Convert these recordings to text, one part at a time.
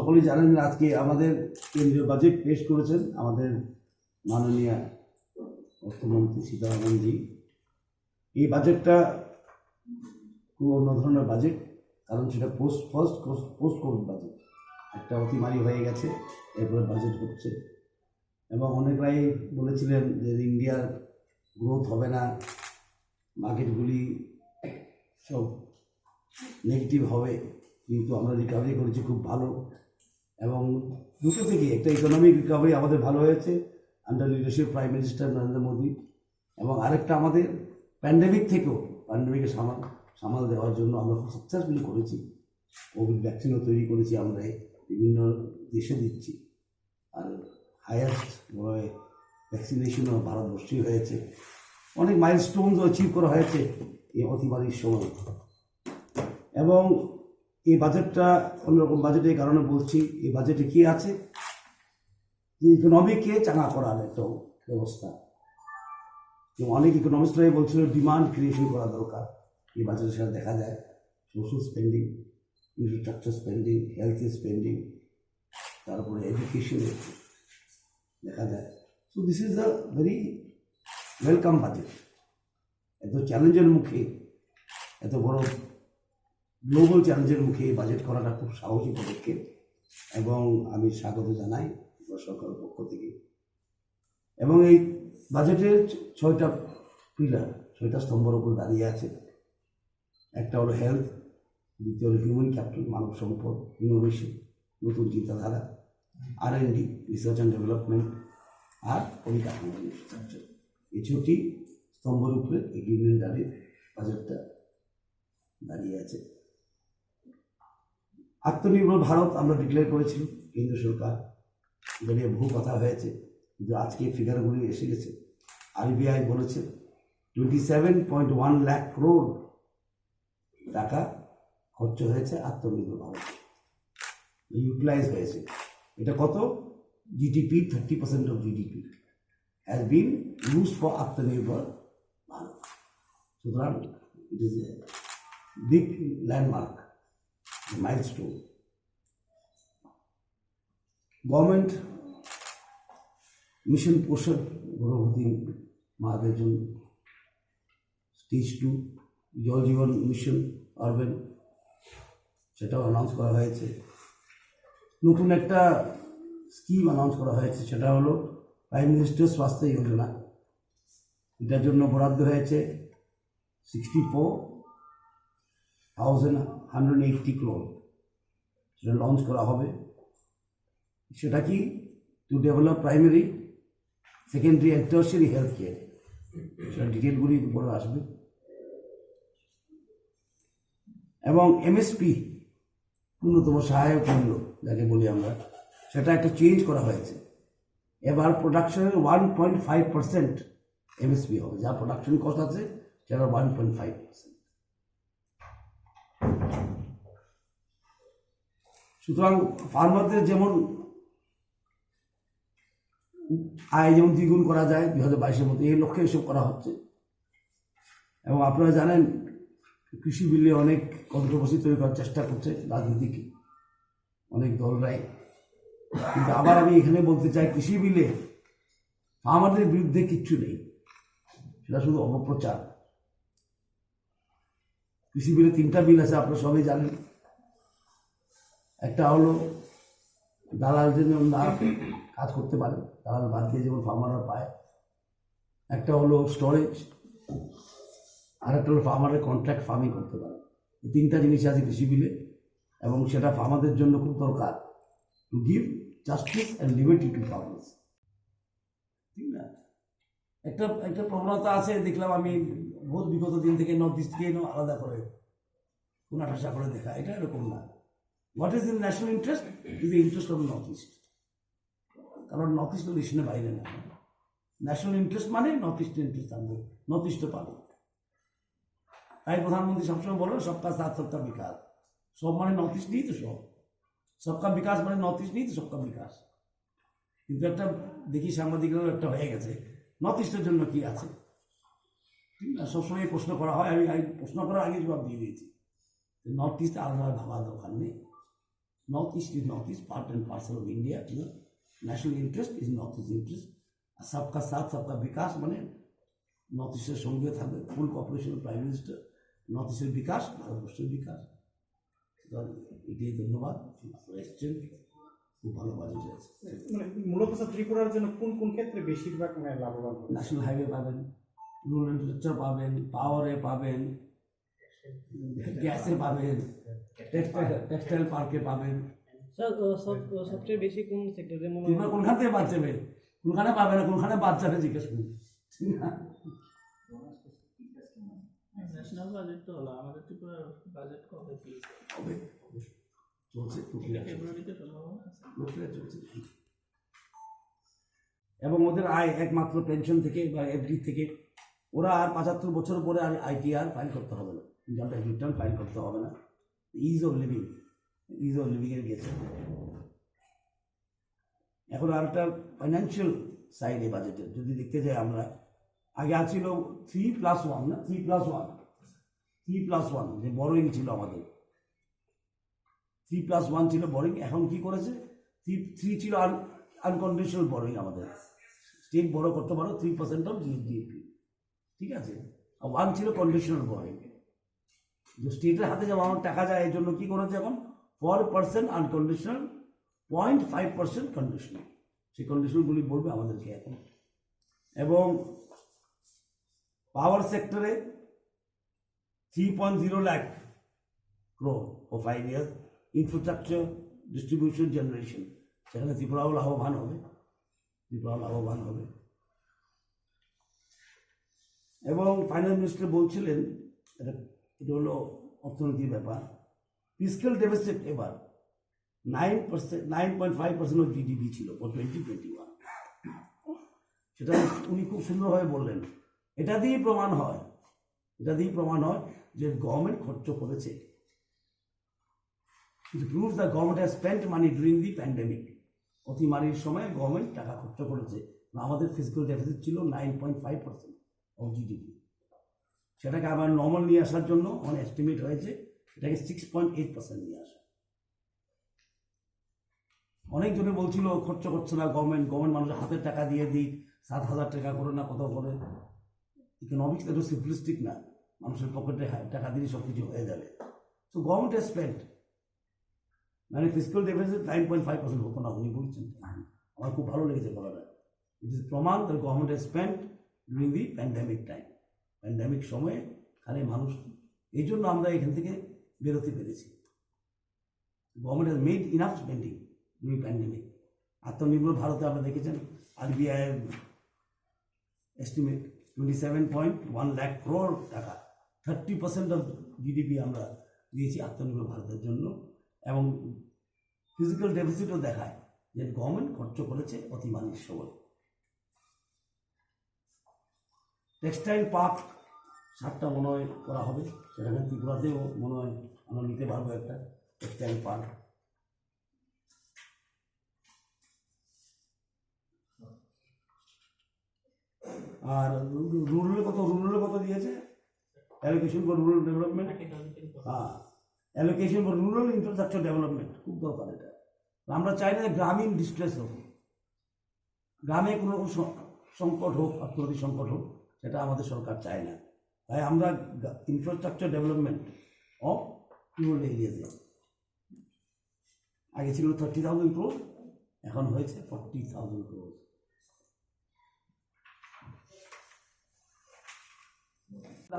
সকলেই জানেন যে আজকে আমাদের কেন্দ্রীয় বাজেট পেশ করেছেন আমাদের মাননীয় অর্থমন্ত্রী সীতারামনজি। এই বাজেটটা খুব অন্য ধরনের বাজেট, কারণ সেটা পোস্ট কোভিড বাজেট। একটা অতিমারি হয়ে গেছে, এরপরে বাজেট হচ্ছে, এবং অনেকরাই বলেছিলেন যে ইন্ডিয়ার গ্রোথ হবে না, মার্কেটগুলি সব নেগেটিভ হবে, কিন্তু আমরা রিকভারি করেছি খুব ভালো। এবং দুটো থেকে একটা ইকোনমিক রিকভারি আমাদের ভালো হয়েছে under leadership prime minister Narendra Modi, এবং আরেকটা আমাদের প্যান্ডেমিকের সামাল দেওয়ার জন্য আমরা খুব সাকসেসফুলি করেছি। কোভিড ভ্যাকসিনও তৈরি করেছি, আমরা বিভিন্ন দেশে দিচ্ছি, আর হায়েস্ট ভ্যাকসিনেশনও ভারতবর্ষেই হয়েছে। অনেক মাইলস্টোনও অ্যাচিভ করা হয়েছে এই অতিমারির সময়। এবং এই বাজেটটা অন্যরকম বাজেট, এই কারণে বলছি, এই বাজেটে কী আছে যে ইকোনমিকে চাঙা করার একটা ব্যবস্থা। অনেক ইকোনমিস্টরাই বলছিল ডিমান্ড ক্রিয়েশন করা দরকার। এই বাজেটের সাথে দেখা যায় social spending, infrastructure spending, health spending, তারপরে এডুকেশনে দেখা যায়। So this is a very welcome budget. এত চ্যালেঞ্জের মুখে, এত বড় গ্লোবাল চ্যালেঞ্জের মুখে এই বাজেট করাটা খুব সাহসী পদক্ষেপ, এবং আমি স্বাগত জানাই সরকারের পক্ষ থেকে। এবং এই বাজেটের 6টা পিলার, 6টা স্তম্ভের উপর দাঁড়িয়ে আছে। একটা হলো হেলথ, দ্বিতীয় হলো হিউম্যান ক্যাপিটাল, মানব সম্পদ, ইনোভেশন, নতুন চিন্তাধারা, R&D, রিসার্চ অ্যান্ড ডেভেলপমেন্ট, আর পরিকাঠামো ইনফ্রাস্ট্রাকচার। এই 6টি স্তম্ভের উপরে এগ্রিমেন্ট দাঁড়িয়ে বাজেটটা দাঁড়িয়ে আছে। আত্মনির্ভর ভারত আমরা ডিক্লেয়ার করেছি, কেন্দ্র সরকার নিয়ে বহু কথা হয়েছে, কিন্তু আজকে ফিগারগুলি এসে গেছে। RBI বলেছে 27.1 লাখ crore টাকা খরচ হয়েছে আত্মনির্ভর ভারত, ইউটিলাইজ হয়েছে। এটা কত? GDP, 30% of GDP has been used for আত্মনির্ভর ভারত। সুতরাং it is a big landmark, milestone. Government mission পোষণ গর্ভবতী মাদের জন্য, স্টেজ 2 জল জীবন মিশন আরবান, সেটাও অ্যানাউন্স করা হয়েছে। নতুন একটা স্কিম অ্যানাউন্স করা হয়েছে, সেটা হলো প্রাইম মিনিস্টার স্বাস্থ্য যোজনা। এটার জন্য বরাদ্দ হয়েছে 64,180 crore। সেটা লঞ্চ করা হবে। সেটা কি? To develop primary, secondary and tertiary health care. সেটা ডিটেলগুলি উপরে আসবে। এবং MSP, ন্যূনতম সহায়ক মূল্য যাকে বলি আমরা, সেটা একটা চেঞ্জ করা হয়েছে। এবার প্রোডাকশনের 1.5% MSP হবে, যা প্রোডাকশন কস্ট আছে সেটা 1.5%। সুতরাং ফার্মারদের যেমন আয় যেমন দ্বিগুণ করা যায় 2022-এর মধ্যে, এই লক্ষ্যে এসব করা হচ্ছে। এবং আপনারা জানেন কৃষি বিলে অনেক কন্ট্রোভার্সি তৈরি করার চেষ্টা করছে রাজনীতিক অনেক দলরাই, কিন্তু আবার আমি এখানে বলতে চাই কৃষি বিলে ফার্মারদের বিরুদ্ধে কিচ্ছু নেই, সেটা শুধু অপপ্রচার। কৃষি বিলে 3টা বিল আছে, আপনারা সবাই জানেন। একটা হলো দালাল যেমন না কাজ করতে পারে, দালাল বাদ দিয়ে যেমন ফার্মাররা পায়। একটা হলো স্টোরেজ, আর একটা হলো ফার্মারের কন্ট্রাক্ট ফার্মিং করতে পারে। এই 3টা জিনিস আছে কৃষি বিলে, এবং সেটা ফার্মারদের জন্য খুব দরকার, to give justice and liberty two farmers. ঠিক না? একটা প্রবণতা আছে, দেখলাম আমি বিগত দিন থেকে নর্থ ইস্টকে আলাদা করে কোনাঠাসা করে দেখা, এটা এরকম না। What is in national interest? Is the interest of north east. কারণ নর্থ ইস্ট ডিসিশনের বাইরে না। ন্যাশনাল ইন্টারেস্ট মানে নর্থ ইস্টের ইন্টারেস্ট থাকবে, নর্থ ইস্টে পাবে। তাই প্রধানমন্ত্রী সবসময় বলো সবকা সাথ সবকা বিকাশ। সব মানে নর্থ ইস্ট নেই তো, সবকা বিকাশ মানে নর্থ ইস্ট নেই তো সবকা বিকাশ। কিন্তু একটা দেখি সাংবাদিকরাও একটা হয়ে গেছে, নর্থ ইস্টের জন্য কি আছে। ঠিক না? সবসময় প্রশ্ন করা হয়, আমি প্রশ্ন করার আগে জবাব দিয়ে দিয়েছি, নর্থ ইস্ট আলাদা ভাবা দরকার নেই। Northeast is Northeast, part and parcel of India. National interest is Northeast interest. আর সবকা সাথ সবকা বিকাশ মানে নর্থ ইস্টের সঙ্গে থাকবে, ফুল কর্পোরেশন প্রাইম মিনিস্টার, নর্থ ইস্টের বিকাশ ভারতবর্ষের বিকাশ। এটাই ধন্যবাদ, এসছেন, খুব ভালো বাজেট আছে। মানে মূলত স্যার ত্রিপুরার জন্য কোন কোন ক্ষেত্রে বেশিরভাগ লাভবান হবে? ন্যাশনাল হাইওয়ে পাবেন, রুরাল ইনফ্রাস্ট্রাকচার পাবেন, পাওয়ারে পাবেন, গ্যাসে পাবেন, টেক্সটাইল পার্কে পাবেন। স্যার সবচেয়ে বেশি কোন সেক্টরে মনে তোমরা কোনখান থেকে বাদ যাবে, কোনখানে পাবে না, কোনখানে বাদ যাবে জিজ্ঞেস করুন, ঠিক না? ন্যাশনাল বাজেট তো হলো, আমাদের ত্রিপুরার বাজেট কবে হবে চলছে, প্রক্রিয়া ফেব্রুয়ারিতে সম্ভাবনা আছে। প্রক্রিয়া চলছে। এবং ওদের আয় একমাত্র পেনশন থেকে বা এফডি থেকে। ওরা আর 75 বছর পরে আর আইটিআর ফাইল করতে হবে না, ইনকাম ট্যাক্স রিটার্ন ফাইল করতে হবে না। ইজ অফ লিভিংয়ের গেছে। এখন আর একটা ফাইন্যান্সিয়াল সাইডে বাজেটের যদি দেখতে যাই আমরা, আগে আছিল 3+1 না, 3+1 যে বড়োইং ছিল আমাদের, 3+1 ছিল বড়োইং। এখন কি করেছে, 3 ছিল আনকন্ডিশনাল বড়োইং আমাদের, স্টেট বড় করতে পারো 3% অফ জিডিপি, ঠিক আছে। আর 1 ছিল কন্ডিশনাল বড়োইং, যে স্টেটের হাতে যেমন আমার টাকা যায়, এই জন্য কি করেছে এখন 4% আনকন্ডিশনাল, 0.5% কন্ডিশনাল। সেই কন্ডিশনগুলি বলবে আমাদেরকে এখন। এবং পাওয়ার সেক্টরে 3.0 lakh crore for 5 years, infrastructure, distribution, generation, সেখানে ত্রিপুরাও লাভবান হবে। এবং ফাইন্যান্স মিনিস্টার বলছিলেন, এটা হলো অর্থনীতির ব্যাপার, ফিসক্যাল ডেফিসিট এবার 9.5% অফ জিডিপি ছিল ফর 2021। সেটা উনি খুব সুন্দরভাবে বললেন। এটা দিয়েই প্রমাণ হয় যে গভর্নমেন্ট খরচ করেছে। It proves the government has spent money during the pandemic. অতিমারির সময় গভর্নমেন্ট টাকা খরচ করেছে। আমাদের ফিসক্যাল ডেফিসিট ছিল 9.5% অফ জিডিপি। সেটাকে আবার নর্মাল নিয়ে আসার জন্য আমার এস্টিমেট হয়েছে এটাকে 6.8% নিয়ে আসা। অনেকজনে বলছিল খরচ করছে না গভর্নমেন্ট মানুষের হাতের টাকা দিয়ে দিই, 7,000 টাকা করে না কত করে। ইকোনমিক্স একটু সিম্পলিস্টিক না, মানুষের পকেটে টাকা দিলে সব কিছু হয়ে যাবে। সো গভর্নমেন্ট হ্যাজ স্পেন্ট, মানে ফিসক্যাল ডেফিসিট 9.5% হতো না, উনি বলছেন। আমার খুব ভালো লেগেছে কথাটা। ইট ইজ প্রমাণ that government has spent during the pandemic time. Pandemic সময়ে খালি মানুষ, এই জন্য আমরা এখান থেকে বেরোতে পেরেছি। Government has made enough spending during pandemic. আত্মনির্ভর ভারতে আপনারা দেখেছেন, আরবিআই এস্টিমেট 27.1 লাখ crore টাকা, 30% অফ জিডিপি আমরা দিয়েছি আত্মনির্ভর ভারতের জন্য। এবং ফিজিক্যাল ডেফিসিটও দেখায় যে গভর্নমেন্ট খরচ করেছে অতিমারির সময়। টেক্সটাইল পার্ক 7টা মনে হয় করা হবে, সেখানে ত্রিপুরাতেও মনে হয় আমরা নিতে পারবো একটা টেক্সটাইল পার্ক। আর রুরালে কত দিয়েছে অ্যালোকেশন ফর রুরাল ডেভেলপমেন্ট? হ্যাঁ, allocation for rural infrastructure development খুব দরকার এটা। আমরা চাই না যে গ্রামীণ ডিস্ট্রেস হোক, গ্রামে কোনো সংকট হোক, অর্থনৈতিক সংকট হোক, সেটা আমাদের সরকার চায় না। তাই আমরা ইনফ্রাস্ট্রাকচার ডেভেলপমেন্ট অফ রুরাল এরিয়াতে, আগে ছিল 30,000 crore, এখন হয়েছে 40,000 crore।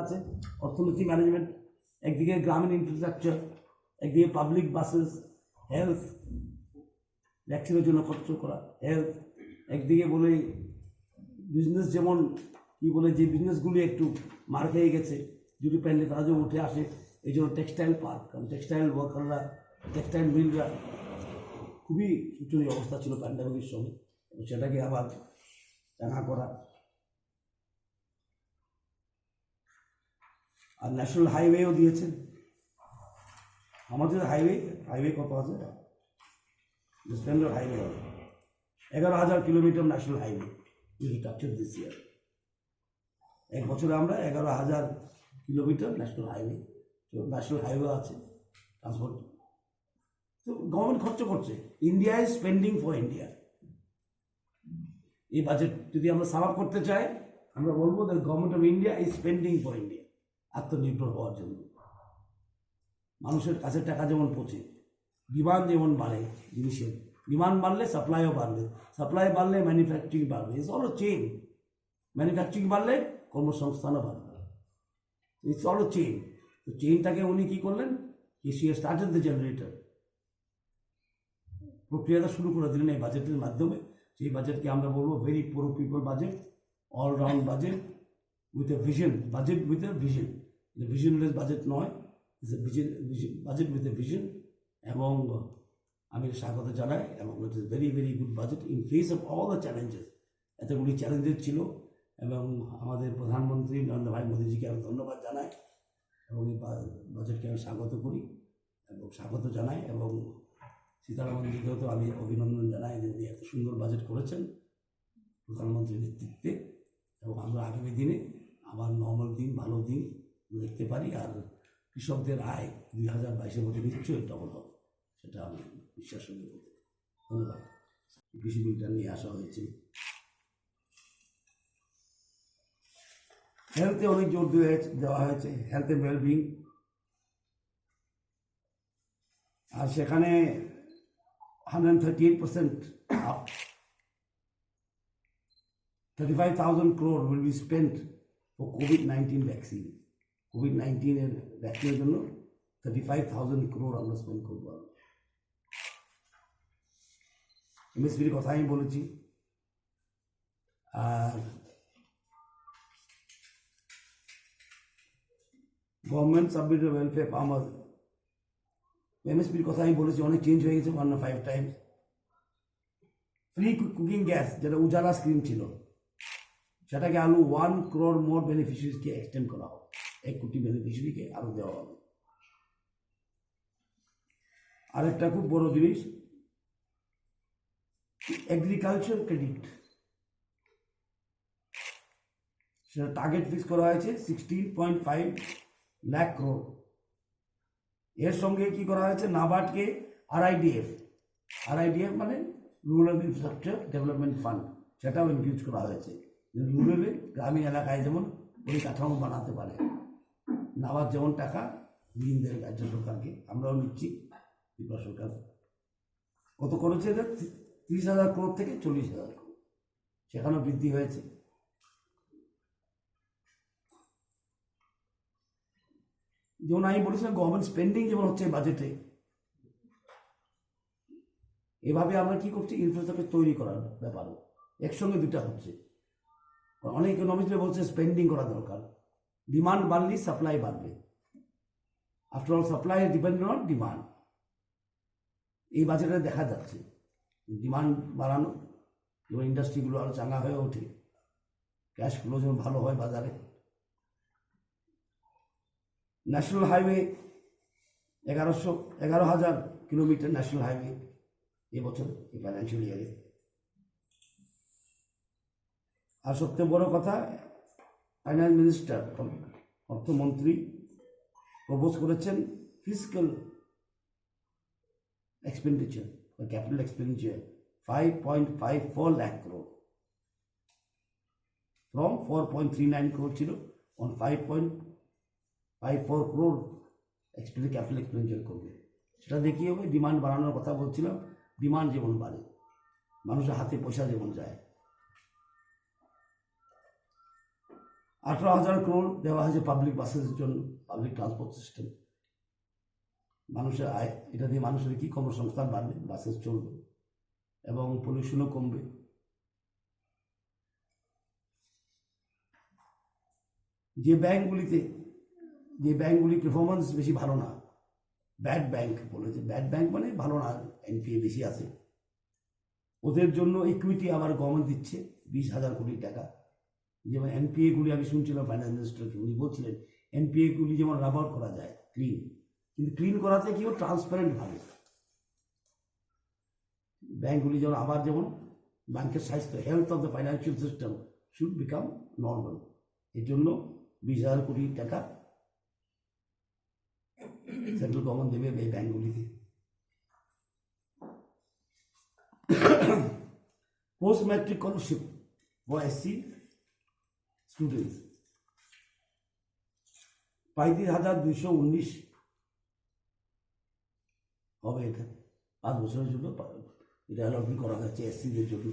আছে অর্থনীতি ম্যানেজমেন্ট, একদিকে গ্রামীণ ইনফ্রাস্ট্রাকচার, একদিকে পাবলিক বাসেস, হেলথ, ভ্যাকসিনের জন্য খরচ করা, হেলথ একদিকে। বলে বিজনেস, যেমন কি বলে যে বিজনেসগুলি একটু মার খেয়ে গেছে যদি প্যান্ডে, তারা যে উঠে আসে, এই জন্য টেক্সটাইল পার্ক, কারণ টেক্সটাইল ওয়ার্কাররা, টেক্সটাইল মিলরা খুবই শোচনীয় অবস্থা ছিল প্যান্ডামিকের সময়, এবং সেটাকে আবার চাঙা করা। আর ন্যাশনাল হাইওয়েও দিয়েছেন আমাদের। হাইওয়ে কত আছে? স্ট্যান্ডার্ড হাইওয়ে হবে 11,000 kilometre national highway will capture this ইয়ার। এক বছরে আমরা 11,000 কিলোমিটার ন্যাশনাল হাইওয়ে আছে ট্রান্সপোর্ট। তো তো গভর্নমেন্ট খরচ করছে, India is spending for India. এই বাজেট যদি আমরা সাম আপ করতে চাই, আমরা বলবো the government of India is spending for India, আত্মনির্ভর হওয়ার জন্য। মানুষের কাছে টাকা যেমন পৌঁছে, ডিমান্ড যেমন বাড়ে জিনিসের, ডিমান্ড বাড়লে সাপ্লাইও বাড়বে, সাপ্লাই বাড়লে ম্যানুফ্যাকচারিং বাড়বে, ইটস অল চেইন। ম্যানুফ্যাকচারিং বাড়লে কর্মসংস্থানও বাড়বে, ইটস অল চেইন। তো চেইনটাকে উনি কী করলেন, সি স্টার্টেড দ্য জেনারেটর, প্রক্রিয়াটা শুরু করে দিলেন এই বাজেটের মাধ্যমে। সেই বাজেটকে আমরা বলবো very pro people budget, all round budget with a vision, budget with a vision. Visionless budget নয়, it's a budget with a vision. এবং আমি স্বাগত জানাই, এবং it is very very good budget in face of all the challenges. এতগুলি challenges ছিল, এবং আমাদের প্রধানমন্ত্রী নরেন্দ্র ভাই মোদীজিকে আমি ধন্যবাদ জানাই, এবং এই বাজেটকে আমি স্বাগত করি এবং স্বাগত জানাই। এবং সীতারামনজিকেও তো আমি অভিনন্দন জানাই যে উনি এত সুন্দর বাজেট করেছেন প্রধানমন্ত্রীর নেতৃত্বে, এবং আমরা আগামী দিনে আবার নর্মাল দিন, ভালো দিন দেখতে পারি। আর কৃষকদের আয় 2022 বছর নিশ্চয়ই ডবল হবে, সেটা আমি বিশ্বাস সঙ্গে বলতে। ধন্যবাদ। কৃষি বিলটা নিয়ে আসা হয়েছে। হেলথে অনেক জোর দেওয়া হয়েছে, হেলথ এন্ড ওয়েলবিং। আর সেখানে 138% up, 35,000 crore will be spent for COVID-19 vaccine. COVID-19 এর ভ্যাকসিনের জন্য 35,000 crore আমরা স্পেন্ড করবো। এমএসপির কথা আমি বলেছি। আর গভর্নমেন্ট সাবমিট ওয়েলফেয়ার ফার্মার, এমএসপির কথা আমি বলেছি, অনেক চেঞ্জ হয়ে গেছে 1 or 5 times। Free cooking gas, যেটা উজালা স্কিম ছিল, সেটাকে আরো 1 crore মোর বেনিফিশিয়ারিজকে এক্সটেন্ড করা হবে, 1 কোটি বেনিফিশিয়ারিকে আরো দেওয়া হবে। আরেকটা খুব বড় জিনিস, এগ্রিকালচার ক্রেডিট, সেটা টার্গেট ফিক্স করা হয়েছে 16.5 লাখ crore। এর সঙ্গে কি করা হয়েছে, নাবার্ডকে আরআইডিএফ মানে রুরাল ইনফ্রাস্ট্রাকচার ডেভেলপমেন্ট ফান্ড, সেটাও ইনক্রিজ করা হয়েছে। রুরালে, গ্রামীণ এলাকায় যেমন পরিকাঠামো বানাতে পারে, নাবার্ড যেমন টাকা ঋণ দেবে রাজ্য সরকারকে, আমরাও নিচ্ছি। ত্রিপুরা সরকার কত করেছে, 30,000 crore থেকে 40,000 crore, সেখানেও বৃদ্ধি হয়েছে। যেমন আমি বলেছিলাম গভর্নমেন্ট স্পেন্ডিং যেমন হচ্ছে বাজেটে, এভাবে আমরা কি করছি, ইনফ্রাস্ট্রাকচার তৈরি করার ব্যাপারও একসঙ্গে দুটা হচ্ছে। অনেক ইকোনমিস্টরা বলছে স্পেন্ডিং করা দরকার, ডিমান্ড বাড়লেই সাপ্লাই বাড়বে। After all supply depend on demand. এই বাজেটে দেখা যাচ্ছে ডিমান্ড বাড়ানো, এবং ইন্ডাস্ট্রিগুলো আরও চাঙ্গা হয়ে ওঠে, ক্যাশ ফ্লো যেমন ভালো হয় বাজারে। National highway 11,000 kilometre national highway এবছর, এই ফাইন্যান্সিয়াল ইয়ারে। আর সবচেয়ে বড় কথা, ফাইন্যান্স মিনিস্টার, অর্থমন্ত্রী প্রপোজ করেছেন ফিজিক্যাল এক্সপেন্ডিচার বা capital expenditure 5.54 lakh crore, from 4.39 crore ছিল, অন 5.54 crore ক্যাপিটাল এক্সপেন্ডিচার করবে। সেটা দেখিয়ে হবে ডিমান্ড বাড়ানোর কথা বলছিলাম, ডিমান্ড যেমন বাড়ে, মানুষের হাতে পয়সা যেমন যায়। 18,000 crore দেওয়া হয়েছে পাবলিক বাসের জন্য, পাবলিক ট্রান্সপোর্ট সিস্টেম। মানুষের আয়, এটা দিয়ে মানুষের কি কর্মসংস্থান বাড়বে, বাসেস চলবে এবং পলিউশনও কমবে। যে ব্যাংকগুলি পারফরমেন্স বেশি ভালো না, ব্যাড ব্যাংক বলেছে, ব্যাড ব্যাংক মানে ভালো না, এনপিএ বেশি আছে, ওদের জন্য ইকুইটি আবার গভর্নমেন্ট দিচ্ছে 20,000 কোটি টাকা। যেমন এনপিএগুলি আমি শুনছিলাম ফাইন্যান্স মিনিস্টারকে, উনি বলছিলেন এনপিএগুলি যেমন রাবার করা যায় ক্লিন, কিন্তু ক্লিন করাতে কি ট্রান্সপারেন্ট ভাবে ব্যাংকগুলি যেমন আবার যেমন ব্যাংকের স্বাস্থ্য, health of the financial system should become normal. এর জন্য 20,000 কোটি টাকা সেন্ট্রাল গভর্নমেন্ট দেবে এই ব্যাংকগুলিকে। Post matric scholarship for SC students 35,219 হবে। এটা 5 বছরের জন্য এটা অ্যালটমেন্ট করা হয়েছে এসসিদের জন্য।